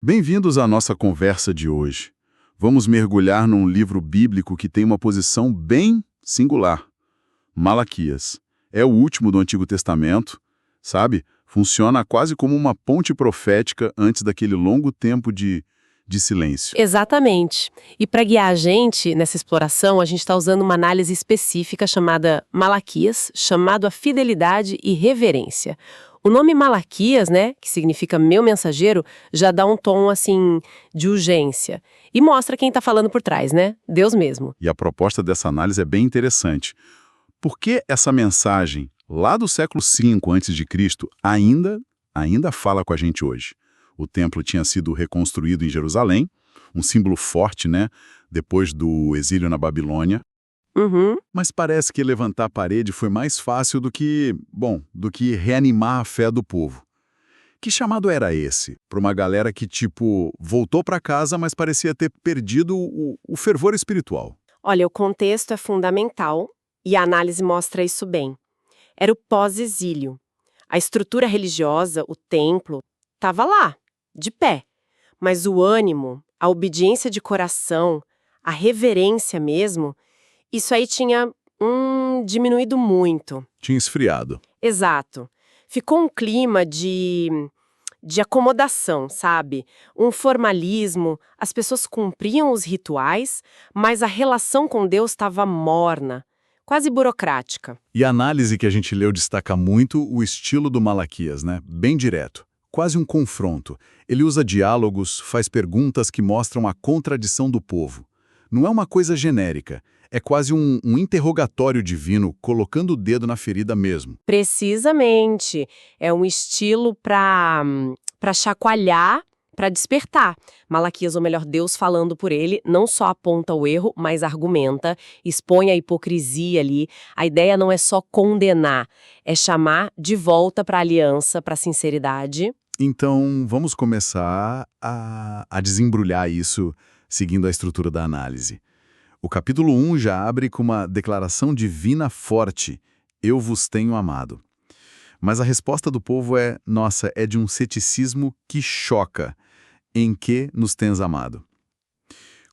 Bem-vindos à nossa conversa de hoje. Vamos mergulhar num livro bíblico que tem uma posição bem singular. Malaquias. É o último do Antigo Testamento, sabe? Funciona quase como uma ponte profética antes daquele longo tempo de silêncio. Exatamente. E para guiar a gente nessa exploração, a gente está usando uma análise específica chamada Malaquias, chamado a fidelidade e reverência. O nome Malaquias, né, que significa meu mensageiro, já dá um tom, assim, de urgência. E mostra quem está falando por trás, né? Deus mesmo. E a proposta dessa análise é bem interessante. Por que essa mensagem, lá do século V a.C., ainda fala com a gente hoje? O templo tinha sido reconstruído em Jerusalém, um símbolo forte, né, depois do exílio na Babilônia. Uhum. Mas parece que levantar a parede foi mais fácil do que reanimar a fé do povo. Que chamado era esse? Para uma galera que, voltou para casa, mas parecia ter perdido o fervor espiritual. Olha, o contexto é fundamental e a análise mostra isso bem. Era o pós-exílio. A estrutura religiosa, o templo, estava lá, de pé. Mas o ânimo, a obediência de coração, a reverência mesmo, isso aí tinha diminuído muito. Tinha esfriado. Exato. Ficou um clima de acomodação, sabe? Um formalismo, as pessoas cumpriam os rituais, mas a relação com Deus estava morna, quase burocrática. E a análise que a gente leu destaca muito o estilo do Malaquias, né? Bem direto. Quase um confronto. Ele usa diálogos, faz perguntas que mostram a contradição do povo. Não é uma coisa genérica. É quase um interrogatório divino colocando o dedo na ferida mesmo. Precisamente. É um estilo para chacoalhar, para despertar. Malaquias, ou melhor, Deus falando por ele, não só aponta o erro, mas argumenta, expõe a hipocrisia ali. A ideia não é só condenar, é chamar de volta para a aliança, para a sinceridade. Então, vamos começar a desembrulhar isso seguindo a estrutura da análise. O capítulo 1 já abre com uma declaração divina forte: eu vos tenho amado. Mas a resposta do povo é de um ceticismo que choca. Em que nos tens amado?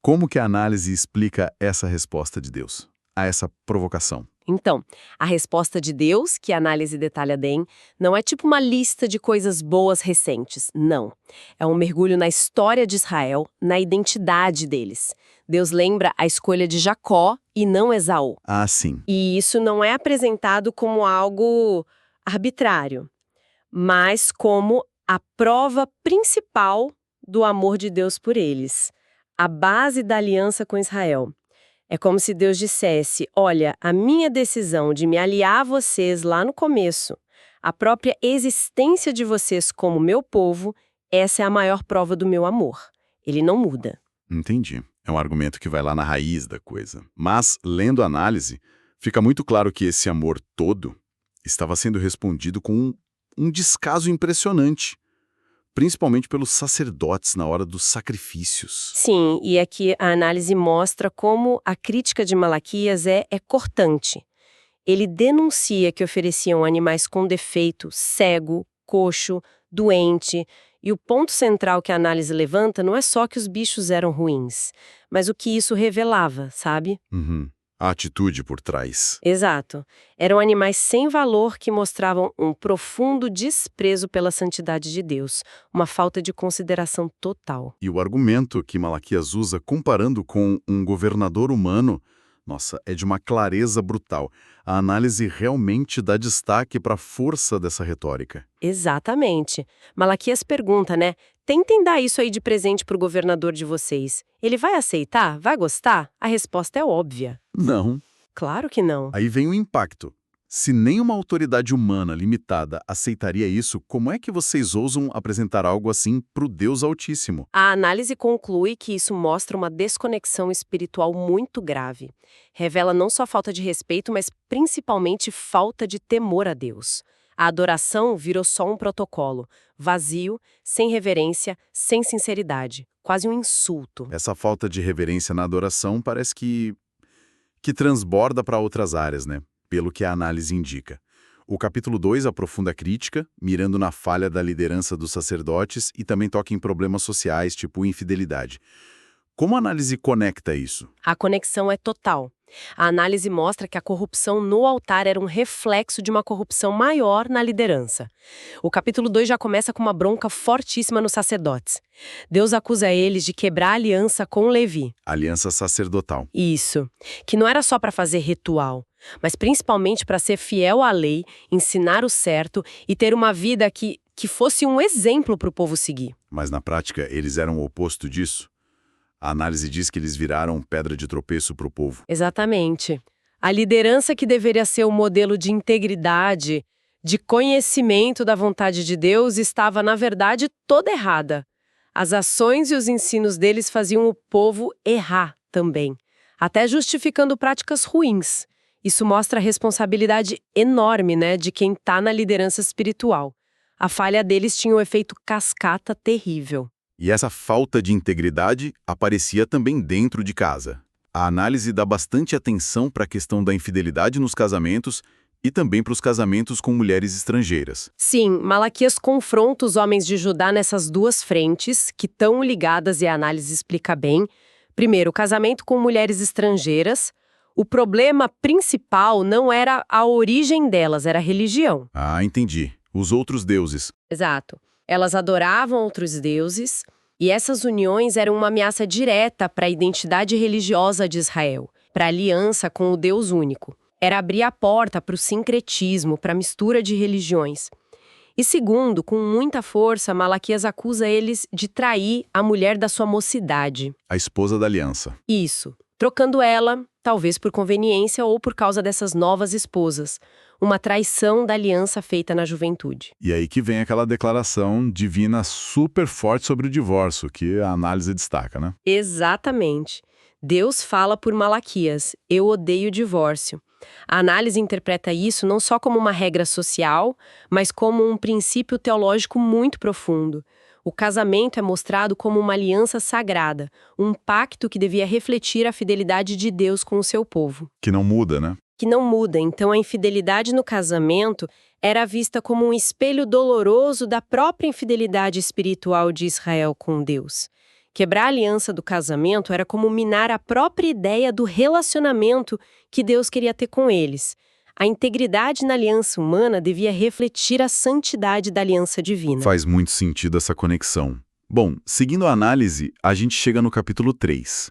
Como que a análise explica essa resposta de Deus a essa provocação? Então, a resposta de Deus, que a análise detalha bem, não é tipo uma lista de coisas boas recentes, não. É um mergulho na história de Israel, na identidade deles. Deus lembra a escolha de Jacó e não Esaú. Ah, sim. E isso não é apresentado como algo arbitrário, mas como a prova principal do amor de Deus por eles, a base da aliança com Israel. É como se Deus dissesse: olha, a minha decisão de me aliar a vocês lá no começo, a própria existência de vocês como meu povo, essa é a maior prova do meu amor. Ele não muda. Entendi. É um argumento que vai lá na raiz da coisa. Mas, lendo a análise, fica muito claro que esse amor todo estava sendo respondido com um descaso impressionante, principalmente pelos sacerdotes na hora dos sacrifícios. Sim, e aqui a análise mostra como a crítica de Malaquias é cortante. Ele denuncia que ofereciam animais com defeito, cego, coxo, doente, e o ponto central que a análise levanta não é só que os bichos eram ruins, mas o que isso revelava, sabe? Uhum. A atitude por trás. Exato. Eram animais sem valor que mostravam um profundo desprezo pela santidade de Deus, uma falta de consideração total. E o argumento que Malaquias usa comparando com um governador humano, é de uma clareza brutal. A análise realmente dá destaque para a força dessa retórica. Exatamente. Malaquias pergunta, né? Tentem dar isso aí de presente pro governador de vocês. Ele vai aceitar? Vai gostar? A resposta é óbvia. Não. Claro que não. Aí vem o impacto. Se nenhuma autoridade humana limitada aceitaria isso, como é que vocês ousam apresentar algo assim para o Deus Altíssimo? A análise conclui que isso mostra uma desconexão espiritual muito grave. Revela não só falta de respeito, mas principalmente falta de temor a Deus. A adoração virou só um protocolo, vazio, sem reverência, sem sinceridade, quase um insulto. Essa falta de reverência na adoração parece que transborda para outras áreas, né? Pelo que a análise indica. O capítulo 2 aprofunda a crítica, mirando na falha da liderança dos sacerdotes e também toca em problemas sociais, tipo infidelidade. Como a análise conecta isso? A conexão é total. A análise mostra que a corrupção no altar era um reflexo de uma corrupção maior na liderança. O capítulo 2 já começa com uma bronca fortíssima nos sacerdotes. Deus acusa eles de quebrar a aliança com Levi. Aliança sacerdotal. Isso, que não era só para fazer ritual, mas principalmente para ser fiel à lei, ensinar o certo e ter uma vida que fosse um exemplo para o povo seguir. Mas na prática, eles eram o oposto disso? A análise diz que eles viraram pedra de tropeço para o povo. Exatamente. A liderança que deveria ser o modelo de integridade, de conhecimento da vontade de Deus, estava, na verdade, toda errada. As ações e os ensinos deles faziam o povo errar também, até justificando práticas ruins. Isso mostra a responsabilidade enorme, de quem está na liderança espiritual. A falha deles tinha um efeito cascata terrível. E essa falta de integridade aparecia também dentro de casa. A análise dá bastante atenção para a questão da infidelidade nos casamentos e também para os casamentos com mulheres estrangeiras. Sim, Malaquias confronta os homens de Judá nessas duas frentes, que estão ligadas e a análise explica bem. Primeiro, o casamento com mulheres estrangeiras. O problema principal não era a origem delas, era a religião. Ah, entendi. Os outros deuses. Exato. Elas adoravam outros deuses, e essas uniões eram uma ameaça direta para a identidade religiosa de Israel, para a aliança com o Deus único. Era abrir a porta para o sincretismo, para a mistura de religiões. E segundo, com muita força, Malaquias acusa eles de trair a mulher da sua mocidade. A esposa da aliança. Isso, trocando ela, talvez por conveniência ou por causa dessas novas esposas. Uma traição da aliança feita na juventude. E aí que vem aquela declaração divina super forte sobre o divórcio, que a análise destaca, né? Exatamente. Deus fala por Malaquias, eu odeio o divórcio. A análise interpreta isso não só como uma regra social, mas como um princípio teológico muito profundo. O casamento é mostrado como uma aliança sagrada, um pacto que devia refletir a fidelidade de Deus com o seu povo. Que não muda, né? Que não muda, então a infidelidade no casamento era vista como um espelho doloroso da própria infidelidade espiritual de Israel com Deus. Quebrar a aliança do casamento era como minar a própria ideia do relacionamento que Deus queria ter com eles. A integridade na aliança humana devia refletir a santidade da aliança divina. Faz muito sentido essa conexão. Bom, seguindo a análise, a gente chega no capítulo 3.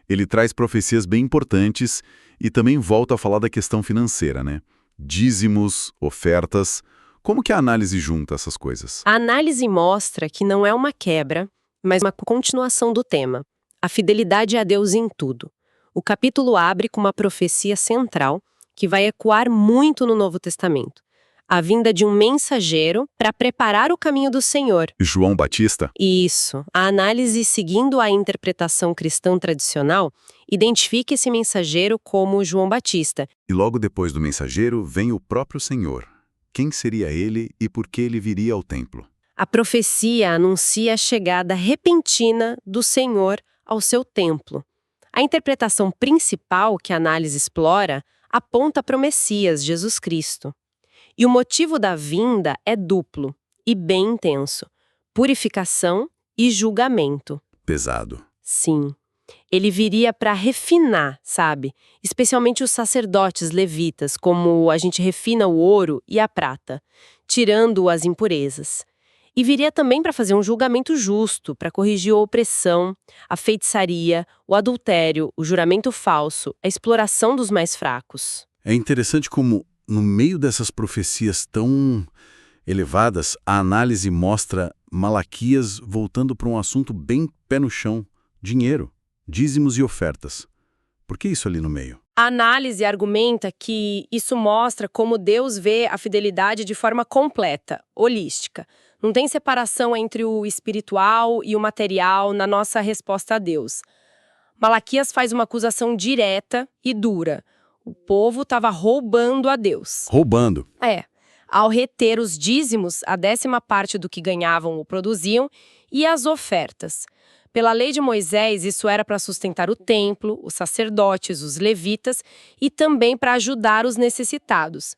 Ele traz profecias bem importantes e também volta a falar da questão financeira, né? Dízimos, ofertas. Como que a análise junta essas coisas? A análise mostra que não é uma quebra, mas uma continuação do tema. A fidelidade a Deus em tudo. O capítulo abre com uma profecia central que vai ecoar muito no Novo Testamento. A vinda de um mensageiro para preparar o caminho do Senhor. João Batista? Isso. A análise, seguindo a interpretação cristã tradicional, identifica esse mensageiro como João Batista. E logo depois do mensageiro vem o próprio Senhor. Quem seria ele e por que ele viria ao templo? A profecia anuncia a chegada repentina do Senhor ao seu templo. A interpretação principal que a análise explora aponta para o Messias, Jesus Cristo. E o motivo da vinda é duplo e bem intenso: purificação e julgamento. Pesado. Sim. Ele viria para refinar, sabe? Especialmente os sacerdotes levitas, como a gente refina o ouro e a prata, tirando as impurezas. E viria também para fazer um julgamento justo, para corrigir a opressão, a feitiçaria, o adultério, o juramento falso, a exploração dos mais fracos. É interessante como, no meio dessas profecias tão elevadas, a análise mostra Malaquias voltando para um assunto bem pé no chão: dinheiro, dízimos e ofertas. Por que isso ali no meio? A análise argumenta que isso mostra como Deus vê a fidelidade de forma completa, holística. Não tem separação entre o espiritual e o material na nossa resposta a Deus. Malaquias faz uma acusação direta e dura. O povo estava roubando a Deus. Roubando. Ao reter os dízimos, a 10ª parte do que ganhavam ou produziam, e as ofertas. Pela lei de Moisés, isso era para sustentar o templo, os sacerdotes, os levitas e também para ajudar os necessitados.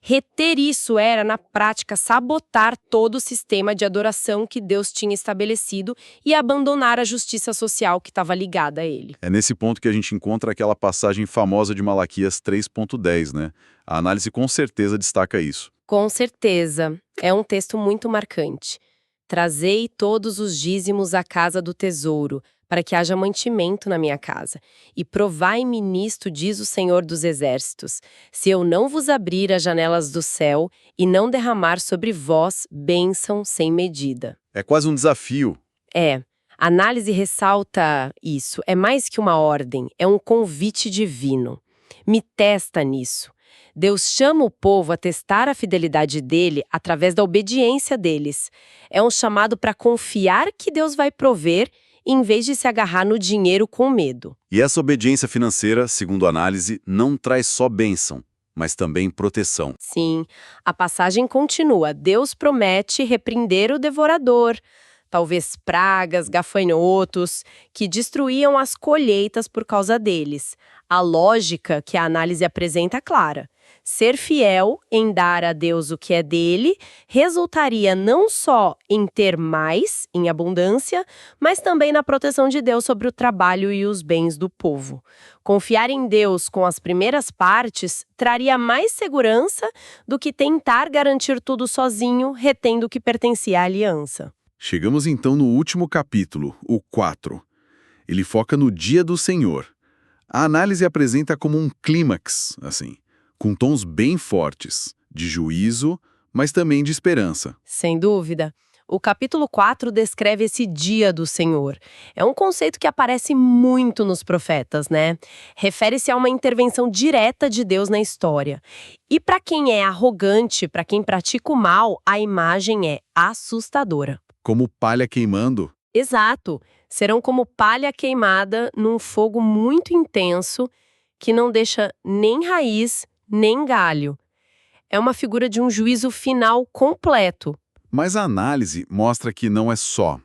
Reter isso era, na prática, sabotar todo o sistema de adoração que Deus tinha estabelecido e abandonar a justiça social que estava ligada a ele. É nesse ponto que a gente encontra aquela passagem famosa de Malaquias 3.10, né? A análise com certeza destaca isso. Com certeza. É um texto muito marcante. Trazei todos os dízimos à casa do tesouro, para que haja mantimento na minha casa. E provai-me nisto, diz o Senhor dos Exércitos, se eu não vos abrir as janelas do céu e não derramar sobre vós bênção sem medida. É quase um desafio. A análise ressalta isso. É mais que uma ordem, é um convite divino. Me testa nisso. Deus chama o povo a testar a fidelidade dele através da obediência deles. É um chamado para confiar que Deus vai prover, em vez de se agarrar no dinheiro com medo. E essa obediência financeira, segundo a análise, não traz só bênção, mas também proteção. Sim, a passagem continua. Deus promete repreender o devorador, talvez pragas, gafanhotos, que destruíam as colheitas por causa deles. A lógica que a análise apresenta é clara. Ser fiel em dar a Deus o que é dele resultaria não só em ter mais, em abundância, mas também na proteção de Deus sobre o trabalho e os bens do povo. Confiar em Deus com as primeiras partes traria mais segurança do que tentar garantir tudo sozinho, retendo o que pertencia à aliança. Chegamos então no último capítulo, o 4. Ele foca no dia do Senhor. A análise apresenta como um clímax, assim, com tons bem fortes, de juízo, mas também de esperança. Sem dúvida. O capítulo 4 descreve esse dia do Senhor. É um conceito que aparece muito nos profetas, né? Refere-se a uma intervenção direta de Deus na história. E para quem é arrogante, para quem pratica o mal, a imagem é assustadora. Como palha queimando. Exato. Serão como palha queimada num fogo muito intenso que não deixa nem raiz, nem galho. É uma figura de um juízo final completo. Mas a análise mostra que não é só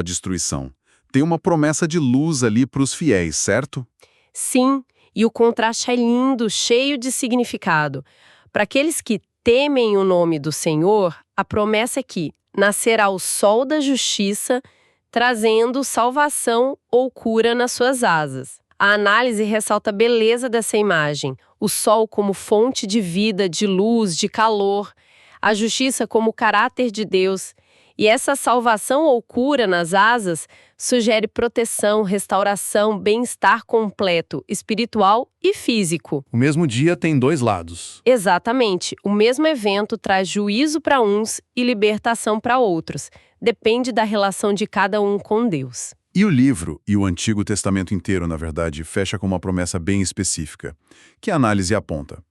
destruição. Tem uma promessa de luz ali para os fiéis, certo? Sim, e o contraste é lindo, cheio de significado. Para aqueles que temem o nome do Senhor, a promessa é que nascerá o sol da justiça, trazendo salvação ou cura nas suas asas. A análise ressalta a beleza dessa imagem, o sol como fonte de vida, de luz, de calor, a justiça como caráter de Deus. E essa salvação ou cura nas asas sugere proteção, restauração, bem-estar completo, espiritual e físico. O mesmo dia tem dois lados. Exatamente. O mesmo evento traz juízo para uns e libertação para outros. Depende da relação de cada um com Deus. E o livro, e o Antigo Testamento inteiro, na verdade, fecha com uma promessa bem específica, que a análise aponta.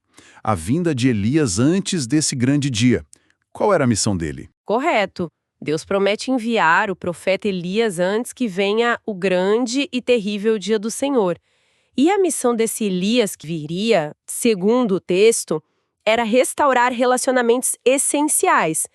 A vinda de Elias antes desse grande dia. Qual era a missão dele? Correto. Deus promete enviar o profeta Elias antes que venha o grande e terrível dia do Senhor. E a missão desse Elias que viria, segundo o texto, era restaurar relacionamentos essenciais.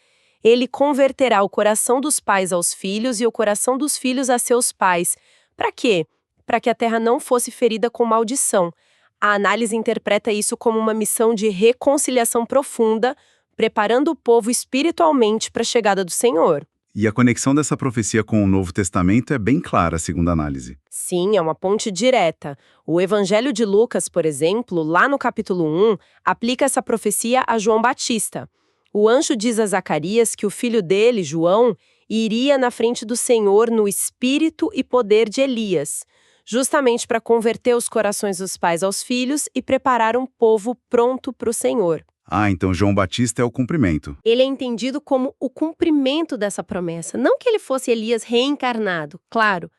Ele converterá o coração dos pais aos filhos e o coração dos filhos a seus pais. Para quê? Para que a terra não fosse ferida com maldição. A análise interpreta isso como uma missão de reconciliação profunda, preparando o povo espiritualmente para a chegada do Senhor. E a conexão dessa profecia com o Novo Testamento é bem clara, segundo a análise. Sim, é uma ponte direta. O Evangelho de Lucas, por exemplo, lá no capítulo 1, aplica essa profecia a João Batista. O anjo diz a Zacarias que o filho dele, João, iria na frente do Senhor no espírito e poder de Elias, justamente para converter os corações dos pais aos filhos e preparar um povo pronto para o Senhor. Ah, então João Batista é o cumprimento. Ele é entendido como o cumprimento dessa promessa. Não que ele fosse Elias reencarnado, claro,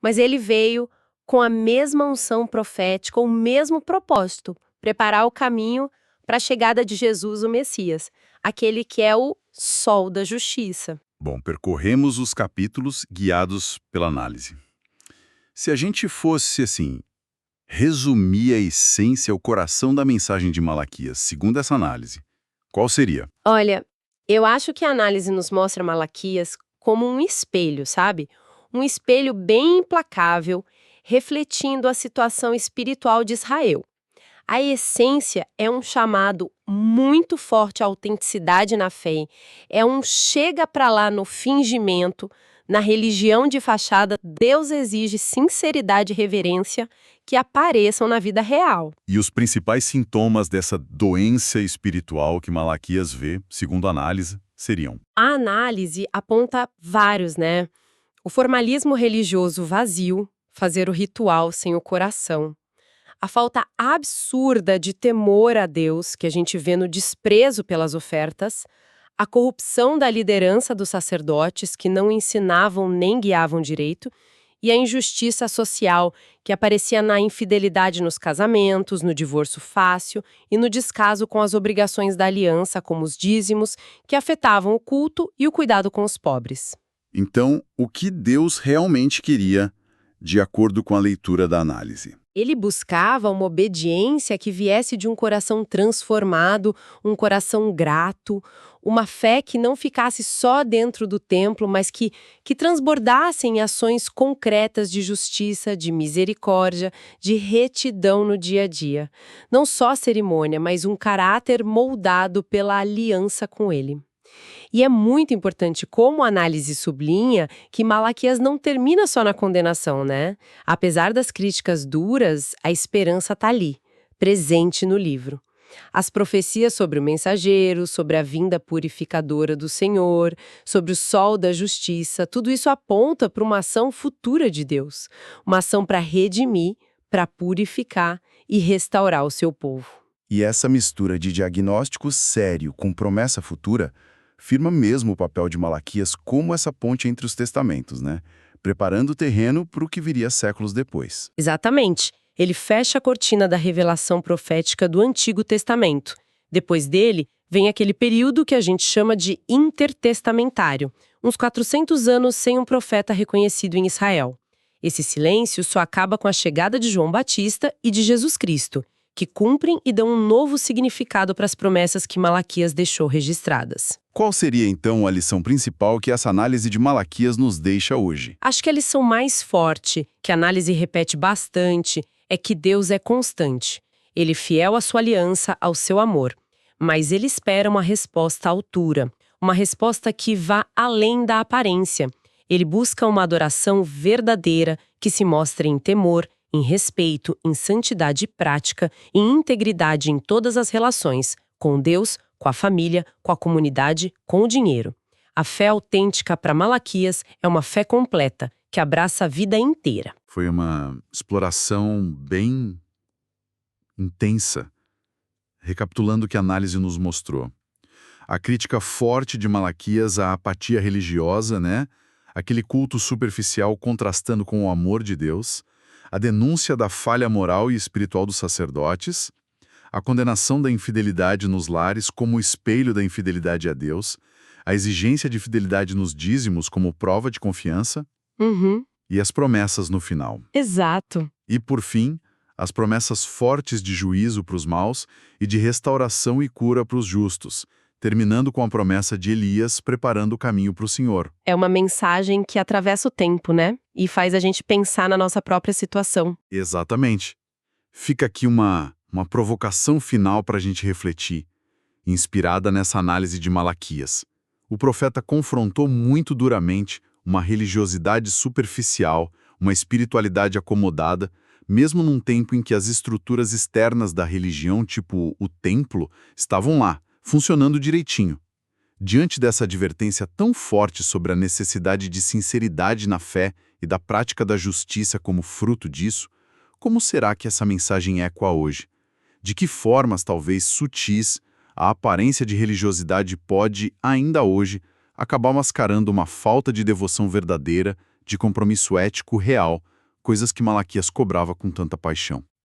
mas ele veio com a mesma unção profética, o mesmo propósito, preparar o caminho para a chegada de Jesus, o Messias, aquele que é o sol da justiça. Bom, percorremos os capítulos guiados pela análise. Se a gente fosse, assim, resumir a essência, o coração da mensagem de Malaquias, segundo essa análise, qual seria? Olha, eu acho que a análise nos mostra Malaquias como um espelho, sabe? Um espelho bem implacável, refletindo a situação espiritual de Israel. A essência é um chamado muito forte à autenticidade na fé. É um chega pra lá no fingimento, na religião de fachada. Deus exige sinceridade e reverência que apareçam na vida real. E os principais sintomas dessa doença espiritual que Malaquias vê, segundo a análise, seriam: A análise aponta vários, né? O formalismo religioso vazio, fazer o ritual sem o coração. A falta absurda de temor a Deus, que a gente vê no desprezo pelas ofertas, a corrupção da liderança dos sacerdotes, que não ensinavam nem guiavam direito, e a injustiça social, que aparecia na infidelidade nos casamentos, no divórcio fácil e no descaso com as obrigações da aliança, como os dízimos, que afetavam o culto e o cuidado com os pobres. Então, o que Deus realmente queria, de acordo com a leitura da análise? Ele buscava uma obediência que viesse de um coração transformado, um coração grato, uma fé que não ficasse só dentro do templo, mas que transbordasse em ações concretas de justiça, de misericórdia, de retidão no dia a dia. Não só cerimônia, mas um caráter moldado pela aliança com ele. E é muito importante como a análise sublinha que Malaquias não termina só na condenação, né? Apesar das críticas duras, a esperança está ali, presente no livro. As profecias sobre o mensageiro, sobre a vinda purificadora do Senhor, sobre o sol da justiça, tudo isso aponta para uma ação futura de Deus. Uma ação para redimir, para purificar e restaurar o seu povo. E essa mistura de diagnóstico sério com promessa futura firma mesmo o papel de Malaquias como essa ponte entre os testamentos, né? Preparando o terreno para o que viria séculos depois. Exatamente. Ele fecha a cortina da revelação profética do Antigo Testamento. Depois dele, vem aquele período que a gente chama de intertestamentário, uns 400 anos sem um profeta reconhecido em Israel. Esse silêncio só acaba com a chegada de João Batista e de Jesus Cristo, que cumprem e dão um novo significado para as promessas que Malaquias deixou registradas. Qual seria, então, a lição principal que essa análise de Malaquias nos deixa hoje? Acho que a lição mais forte, que a análise repete bastante, é que Deus é constante. Ele é fiel à sua aliança, ao seu amor. Mas ele espera uma resposta à altura, uma resposta que vá além da aparência. Ele busca uma adoração verdadeira que se mostre em temor, em respeito, em santidade prática, em integridade em todas as relações, com Deus, com a família, com a comunidade, com o dinheiro. A fé autêntica para Malaquias é uma fé completa, que abraça a vida inteira. Foi uma exploração bem intensa, recapitulando o que a análise nos mostrou. A crítica forte de Malaquias à apatia religiosa, né? Aquele culto superficial contrastando com o amor de Deus, a denúncia da falha moral e espiritual dos sacerdotes, a condenação da infidelidade nos lares como espelho da infidelidade a Deus, a exigência de fidelidade nos dízimos como prova de confiança e as promessas no final. Exato. E, por fim, as promessas fortes de juízo para os maus e de restauração e cura para os justos, terminando com a promessa de Elias preparando o caminho para o Senhor. É uma mensagem que atravessa o tempo, né? E faz a gente pensar na nossa própria situação. Exatamente. Fica aqui uma provocação final para a gente refletir, inspirada nessa análise de Malaquias. O profeta confrontou muito duramente uma religiosidade superficial, uma espiritualidade acomodada, mesmo num tempo em que as estruturas externas da religião, tipo o templo, estavam lá, funcionando direitinho. Diante dessa advertência tão forte sobre a necessidade de sinceridade na fé e da prática da justiça como fruto disso, como será que essa mensagem ecoa hoje? De que formas, talvez sutis, a aparência de religiosidade pode, ainda hoje, acabar mascarando uma falta de devoção verdadeira, de compromisso ético real, coisas que Malaquias cobrava com tanta paixão?